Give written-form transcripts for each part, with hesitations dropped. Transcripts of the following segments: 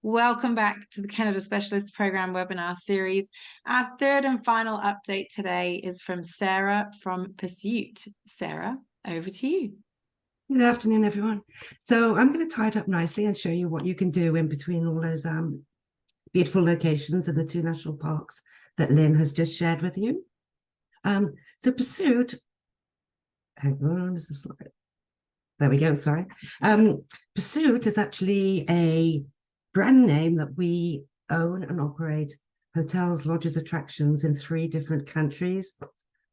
Welcome back to the Canada Specialist Program webinar series. Our third and final update today is from Sarah from Pursuit. Sarah, over to you. Good afternoon, everyone. So I'm going to tie it up nicely and show you what you can do in between all those beautiful locations in the 2 national parks that Lynn has just shared with you. So Pursuit, hang on, is the slide? There we go, sorry. Pursuit is actually a brand name that we own and operate hotels, lodges, attractions in 3 different countries,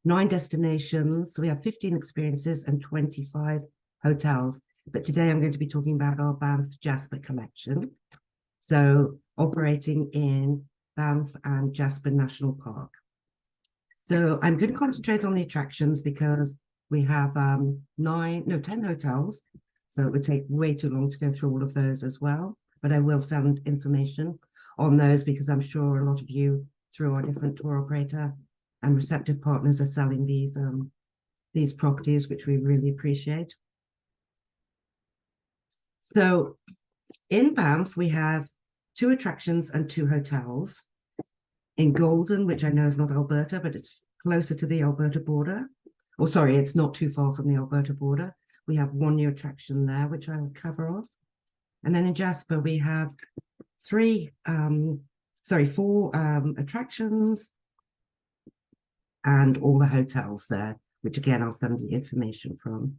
9 destinations. So we have 15 experiences and 25 hotels. But today I'm going to be talking about our Banff Jasper collection. So operating in Banff and Jasper National Park. So I'm going to concentrate on the attractions because we have 10 hotels. So it would take way too long to go through all of those as well. But I will send information on those because I'm sure a lot of you, through our different tour operator and receptive partners, are selling these properties, which we really appreciate. So in Banff, we have 2 attractions and 2 hotels. In Golden, which I know is not Alberta, but it's closer to the Alberta border. Or sorry, it's not too far from the Alberta border. We have 1 new attraction there, which I will cover off. And then in Jasper, we have 4 attractions and all the hotels there, which again, I'll send the information from.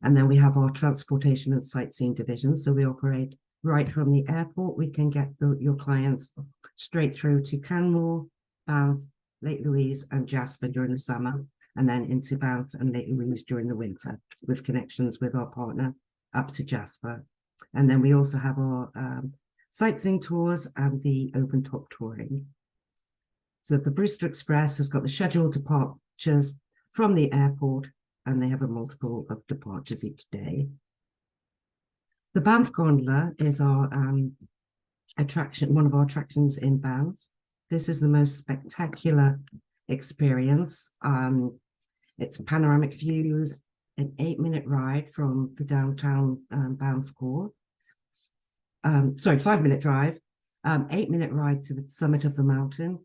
And then we have our transportation and sightseeing division. So we operate right from the airport. We can get your clients straight through to Canmore, Banff, Lake Louise, and Jasper during the summer, and then into Banff and Lake Louise during the winter, with connections with our partner up to Jasper. And then we also have our sightseeing tours and the open top touring. So the Brewster Express has got the scheduled departures from the airport, and they have a multiple of departures each day. The Banff Gondola is our attraction, one of our attractions in Banff. This is the most spectacular experience. It's panoramic views, an 8-minute ride from the downtown Banff core. 5-minute drive, 8-minute ride to the summit of the mountain,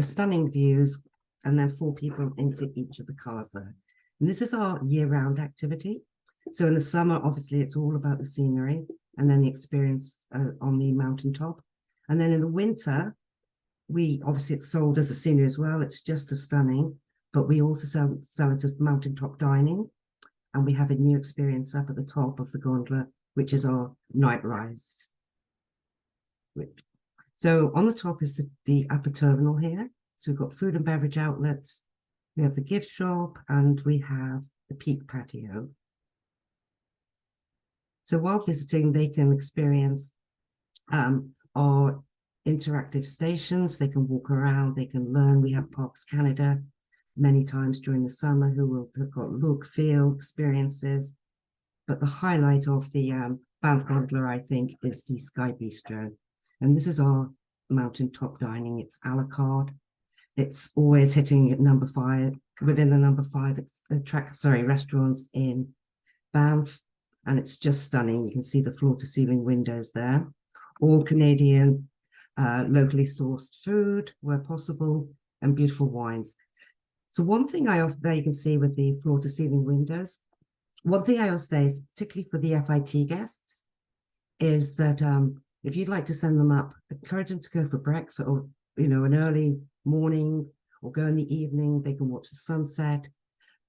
stunning views, and then 4 people into each of the cars there. And this is our year-round activity. So in the summer, obviously, it's all about the scenery and then the experience on the mountaintop. And then in the winter, obviously it's sold as a scenery as well. It's just as stunning, but we also sell it as mountaintop dining. And we have a new experience up at the top of the gondola, which is our night rise. So on the top is the upper terminal here. So we've got food and beverage outlets. We have the gift shop, and we have the peak patio. So while visiting, they can experience our interactive stations. They can walk around, they can learn. We have Parks Canada many times during the summer who will have got look, feel, experiences. But the highlight of the Banff Gondola, I think, is the Sky Bistro. And this is our mountaintop dining. It's a la carte. It's always hitting at number 5, within the number 5 restaurants in Banff. And it's just stunning. You can see the floor-to-ceiling windows there. All Canadian, locally sourced food where possible, and beautiful wines. So one thing there you can see with the floor-to-ceiling windows, one thing I will say is, particularly for the FIT guests, is that if you'd like to send them up, encourage them to go for breakfast or, an early morning, or go in the evening. They can watch the sunset.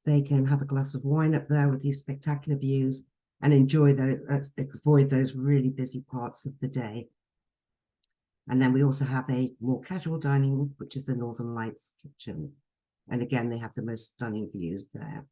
They can have a glass of wine up there with these spectacular views and enjoy avoid those really busy parts of the day. And then we also have a more casual dining, which is the Northern Lights kitchen. And again, they have the most stunning views there.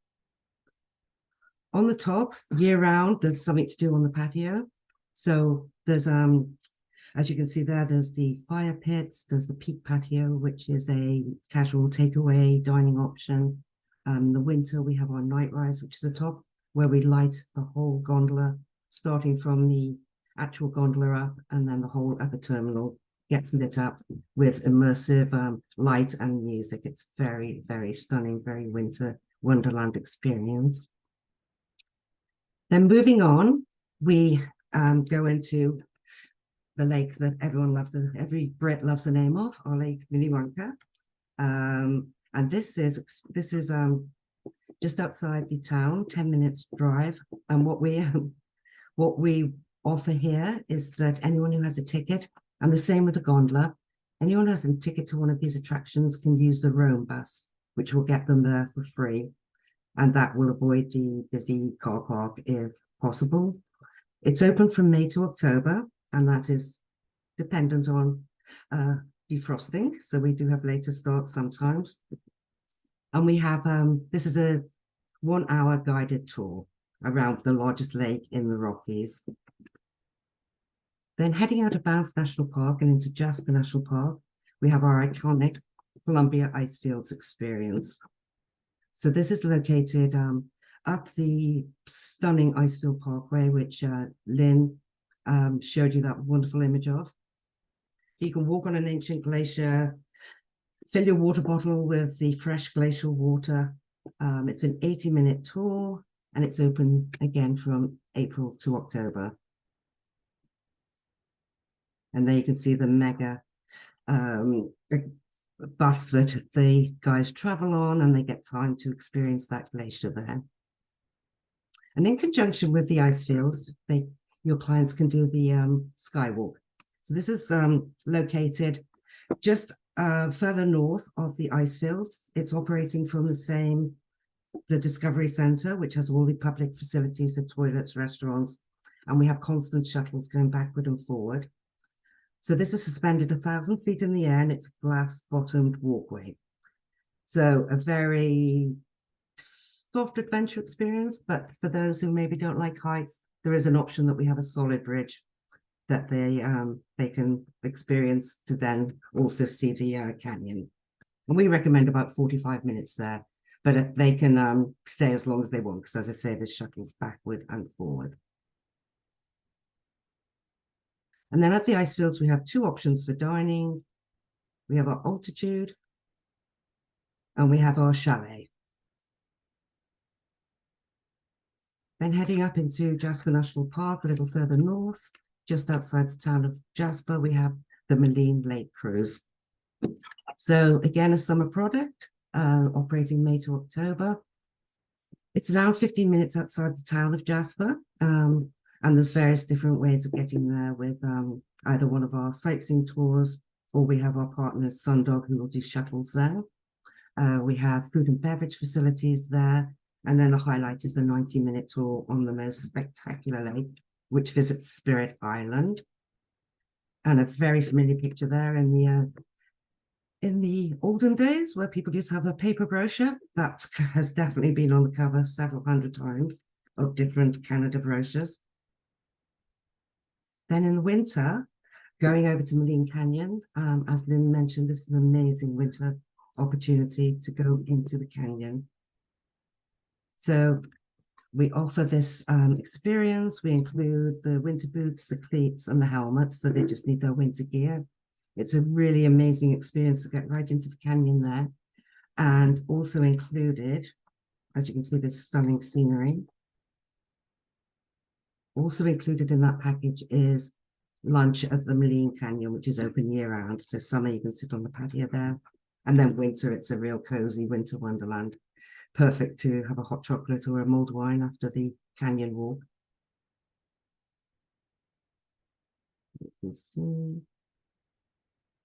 On the top, year-round, there's something to do on the patio. So there's, as you can see there, there's the fire pits, there's the peak patio, which is a casual takeaway dining option. In the winter, we have our night rise, which is the top, where we light the whole gondola, starting from the actual gondola up, and then the whole upper terminal gets lit up with immersive light and music. It's very, very stunning, very winter wonderland experience. Then moving on, we go into the lake that everyone loves, every Brit loves the name of, our Lake Minnewanka. And this is just outside the town, 10 minutes drive. And what we offer here is that anyone who has a ticket, and the same with the gondola, anyone who has a ticket to one of these attractions can use the Rome bus, which will get them there for free. And that will avoid the busy car park if possible. It's open from May to October, and that is dependent on defrosting. So we do have later starts sometimes. And we have, this is a 1-hour guided tour around the largest lake in the Rockies. Then heading out of Banff National Park and into Jasper National Park, we have our iconic Columbia Icefields experience. So this is located up the stunning Icefield Parkway, which Lynn showed you that wonderful image of. So you can walk on an ancient glacier, fill your water bottle with the fresh glacial water. It's an 80-minute tour, and it's open again from April to October. And there you can see the mega bus that the guys travel on, and they get time to experience that glacier there. And in conjunction with the ice fields, your clients can do the skywalk. So this is located just further north of the ice fields. It's operating from the Discovery Center, which has all the public facilities, the toilets, restaurants, and we have constant shuttles going backward and forward. So this is suspended 1,000 feet in the air, and it's a glass-bottomed walkway. So a very soft adventure experience, but for those who maybe don't like heights, there is an option that we have a solid bridge that they can experience to then also see the canyon. And we recommend about 45 minutes there, but they can stay as long as they want, because as I say, the shuttles backward and forward. And then at the ice fields, we have 2 options for dining. We have our altitude, and we have our chalet. Then heading up into Jasper National Park, a little further north, just outside the town of Jasper, we have the Maligne Lake Cruise. So again, a summer product, operating May to October. It's around 15 minutes outside the town of Jasper. And there's various different ways of getting there with either one of our sightseeing tours, or we have our partner Sundog who will do shuttles there. We have food and beverage facilities there. And then the highlight is the 90-minute tour on the most spectacular lake, which visits Spirit Island. And a very familiar picture there in the olden days, where people just have a paper brochure. That has definitely been on the cover several hundred times of different Canada brochures. Then in the winter, going over to Maligne Canyon, as Lynn mentioned, this is an amazing winter opportunity to go into the canyon. So we offer this experience. We include the winter boots, the cleats, and the helmets, so they just need their winter gear. It's a really amazing experience to get right into the canyon there. And also included, as you can see, this stunning scenery. Also included in that package is lunch at the Maligne Canyon, which is open year-round. So summer, you can sit on the patio there. And then winter, it's a real cozy winter wonderland. Perfect to have a hot chocolate or a mulled wine after the canyon walk. You can see.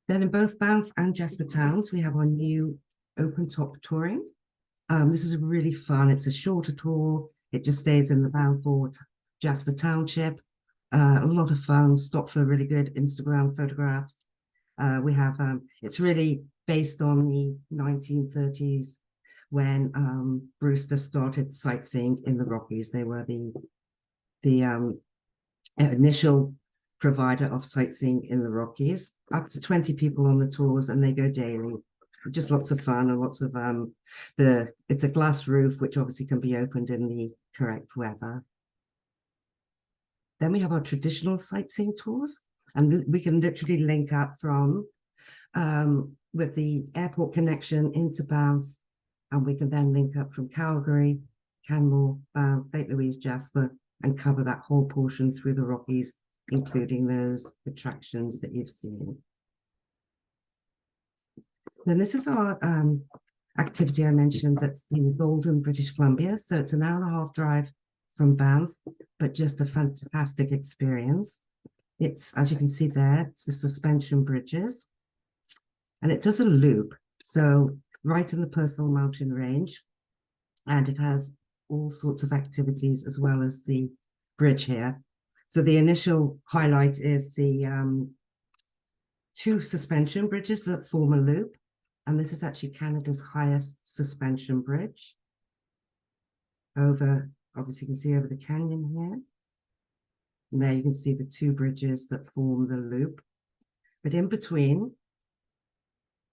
Then in both Banff and Jasper towns, we have our new open top touring. This is really fun. It's a shorter tour. It just stays in the Banff or Jasper Township. A lot of fun. Stop for really good Instagram photographs. We have, it's really based on the 1930s when Brewster started sightseeing in the Rockies. They were the initial provider of sightseeing in the Rockies. Up to 20 people on the tours, and they go daily. Just lots of fun and lots of it's a glass roof, which obviously can be opened in the correct weather. Then we have our traditional sightseeing tours, and we can literally link up from with the airport connection into Banff, and we can then link up from Calgary, Canmore, Banff, St. Louis, Jasper, and cover that whole portion through the Rockies including those attractions that you've seen. Then this is our activity I mentioned that's in Golden, British Columbia. So it's an hour-and-a-half drive from Banff, but just a fantastic experience. It's, as you can see there, it's the suspension bridges. And it does a loop. So right in the personal mountain range. And it has all sorts of activities as well as the bridge here. So the initial highlight is the 2 suspension bridges that form a loop. And this is actually Canada's highest suspension bridge. Over, obviously you can see over the canyon here. And there you can see the 2 bridges that form the loop. But in between,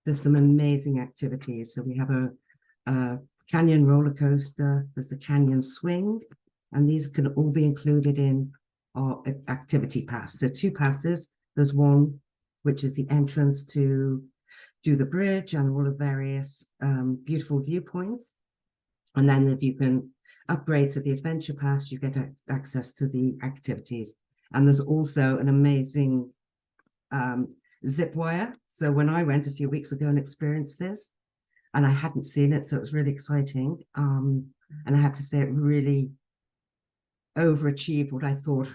there's some amazing activities. So we have a canyon roller coaster, there's the canyon swing, and these can all be included in our activity pass. So 2 passes, there's one which is the entrance to do the bridge and all the various beautiful viewpoints. And then if you can upgrade to the adventure pass, you get access to the activities. And there's also an amazing zip wire. So when I went a few weeks ago and experienced this, and I hadn't seen it, so it was really exciting. And I have to say it really overachieved what I thought,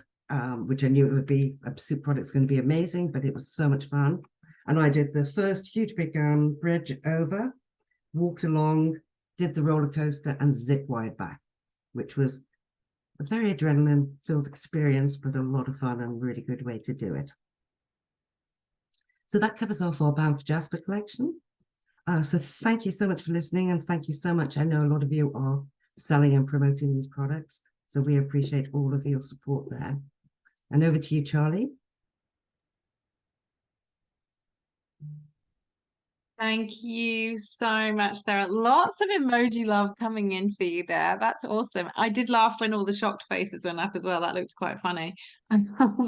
which I knew it would be, a pursuit product's going to be amazing, but it was so much fun. And I did the first huge big bridge over, walked along, did the roller coaster and zip wired back, which was a very adrenaline-filled experience, but a lot of fun and a really good way to do it. So that covers off our Banff Jasper collection. So thank you so much for listening, and thank you so much. I know a lot of you are selling and promoting these products, so we appreciate all of your support there. And over to you, Charlie. Thank you so much, Sarah. Lots of emoji love coming in for you there. That's awesome. I did laugh when all the shocked faces went up as well. That looked quite funny.